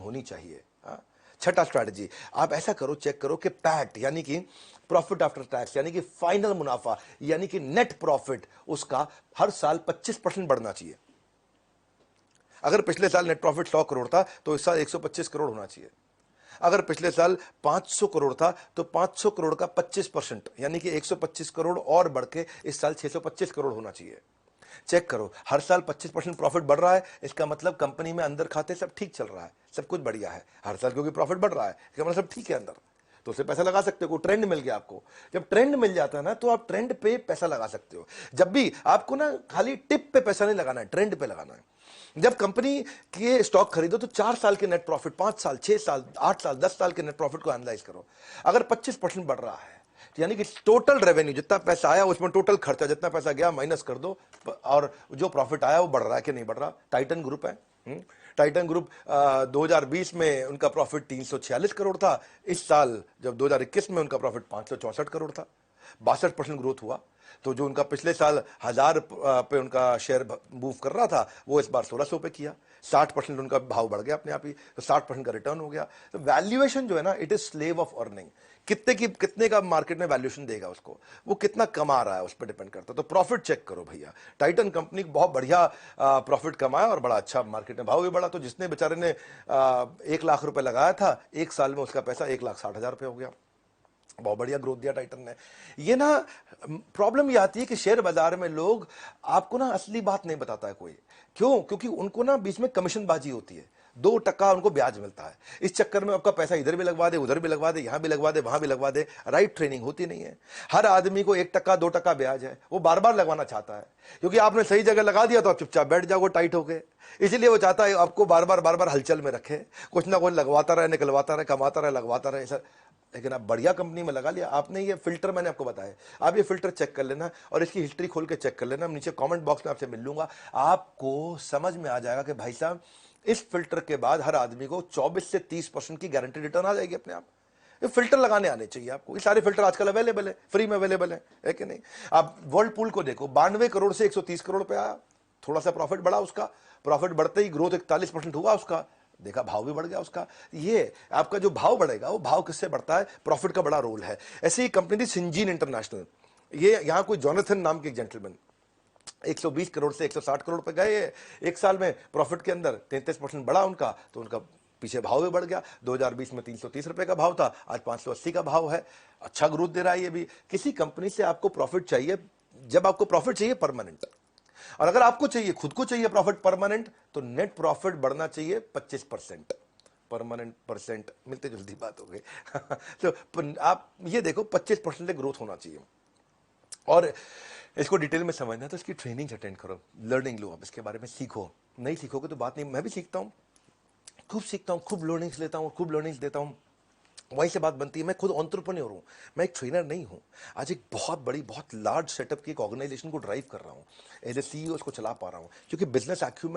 होनी चाहिए। हाँ? छठा स्ट्रैटेजी, आप ऐसा करो, चेक करो कि पैट यानी कि प्रॉफिट आफ्टर टैक्स यानी कि फाइनल मुनाफा यानी कि नेट प्रॉफिट उसका हर साल 25% बढ़ना चाहिए। अगर पिछले साल नेट प्रॉफिट 100 करोड़ था तो इस साल 125 करोड़ होना चाहिए। अगर पिछले साल 500 करोड़ था तो 500 करोड़ का 25% यानी कि 125 करोड़ और बढ़ के इस साल 625 करोड़ होना चाहिए। चेक करो, हर साल 25% प्रॉफिट बढ़ रहा है, इसका मतलब कंपनी में अंदर खाते सब ठीक चल रहा है, सब कुछ बढ़िया है। हर साल क्योंकि प्रॉफिट बढ़ रहा है इसका मतलब सब ठीक है अंदर, तो उसे पैसा लगा सकते हो। ट्रेंड मिल गया आपको, जब ट्रेंड मिल जाता है ना तो आप ट्रेंड पे पैसा लगा सकते हो। जब भी आपको ना खाली टिप पे पैसा नहीं लगाना है, ट्रेंड पे लगाना है। जब कंपनी के स्टॉक खरीदो तो 4 साल के नेट प्रॉफिट, 5 साल, 6 साल, 8 साल, 10 साल के नेट प्रॉफिट को एनालाइज करो। अगर 25% बढ़ रहा है यानी कि टोटल रेवेन्यू जितना पैसा आया उसमें टोटल खर्चा जितना पैसा गया माइनस कर दो और जो प्रॉफिट आया वो बढ़ रहा है कि नहीं बढ़ रहा। टाइटन ग्रुप है, टाइटन ग्रुप 2020 में उनका प्रॉफिट 346 करोड़ था, इस साल जब 2021 में उनका प्रॉफिट 564 करोड़ था, 62% ग्रोथ हुआ। तो जो उनका पिछले साल 1000 पे उनका शेयर मूव कर रहा था वो इस बार 1600 पे किया, 60% उनका भाव बढ़ गया अपने आप ही, तो 60% का रिटर्न हो गया। तो वैल्यूएशन जो है ना, it is slave of earning. कितने का मार्केट में वैल्यूएशन देगा उसको, वो कितना कमा रहा है उस पर डिपेंड करता है। तो प्रॉफिट चेक करो भैया, टाइटन कंपनी बहुत बढ़िया प्रॉफिट कमाया और बड़ा अच्छा मार्केट में भाव भी बढ़ा। तो जिसने बेचारे ने 1 लाख रुपए लगाया था, एक साल में उसका पैसा 1,60,000 रुपये हो गया। बहुत बढ़िया ग्रोथ दिया टाइटन ने। ये ना प्रॉब्लम ये आती है कि शेयर बाजार में लोग आपको ना असली बात नहीं बताता है कोई। क्यों? क्योंकि उनको ना बीच में कमीशन बाजी होती है, 2% उनको ब्याज मिलता है। इस चक्कर में आपका पैसा इधर भी लगवा दे, उधर भी लगवा दे, यहां भी लगवा दे, वहां भी लगवा दे। राइट ट्रेनिंग होती नहीं है। हर आदमी को 1%, 2% ब्याज है, वो बार बार लगवाना चाहता है क्योंकि आपने सही जगह लगा दिया तो आप चुपचाप बैठ जाओगे टाइट होके। इसलिए वो चाहता है आपको बार बार हलचल में रखे, कुछ ना कुछ लगवाता रहे, निकलवाता रहे, कमाता रहे, लगवाता रहे सर। लेकिन आप बढ़िया कंपनी में लगा लिया आपने। ये फिल्टर मैंने आपको बताया, आप ये फिल्टर चेक कर लेना और इसकी हिस्ट्री खोल के चेक कर लेना। नीचे कमेंट बॉक्स में आपसे मिल लूंगा, आपको समझ में आ जाएगा कि भाई साहब इस फिल्टर के बाद हर आदमी को 24 से 30% की गारंटी रिटर्न आ जाएगी अपने आप। ये फिल्टर लगाने आने चाहिए आपको। ये सारे फिल्टर आजकल अवेलेबल है, फ्री में अवेलेबल है कि नहीं? आप वर्ल्ड पूल को देखो, 92 करोड़ से 130 करोड़ पे आया, थोड़ा सा प्रॉफिट बढ़ा उसका, प्रॉफिट बढ़ते ही ग्रोथ 41% हुआ उसका, देखा भाव भी बढ़ गया उसका। ये आपका जो भाव बढ़ेगा वो भाव किससे बढ़ता है? प्रॉफिट का बड़ा रोल है। ऐसी ही कंपनी थी सिंजीन इंटरनेशनल, ये यहां कोई जॉनथन नाम के एक जेंटलमैन 120 करोड़ से 160 करोड़ पे गए एक साल में, प्रॉफिट के अंदर 33% बढ़ा उनका, तो उनका पीछे भाव भी बढ़ गया। 2020 में 330 रुपए का भाव था, आज 580 का भाव है। अच्छा ग्रोथ दे रहा है ये भी। किसी कंपनी से आपको प्रॉफिट चाहिए, जब आपको प्रॉफिट चाहिए परमानेंट, और अगर आपको चाहिए, खुद को चाहिए प्रॉफिट परमानेंट, तो नेट प्रॉफिट बढ़ना चाहिए 25%। परमानेंट परसेंट मिलते जुलती बात हो गई तो आप ये देखो 25% ग्रोथ होना चाहिए। और इसको डिटेल में समझना है तो इसकी ट्रेनिंग अटेंड करो, लर्निंग लो, आप इसके बारे में सीखो। नहीं सीखोगे तो बात नहीं। मैं भी सीखता हूँ, खूब सीखता हूँ, खूब लर्निंग्स लेता हूँ, खूब लर्निंग्स देता हूँ। वहीं से बात बनती है, मैं खुद एंटरप्रेन्योर हूँ, मैं एक ट्रेनर नहीं हूँ। आज एक बहुत बड़ी, बहुत लार्ज सेटअप की एक ऑर्गेनाइजेशन को ड्राइव कर रहा हूँ, एज ए सीईओ उसको चला पा रहा हूँ, क्योंकि बिजनेस एक्यूमेंट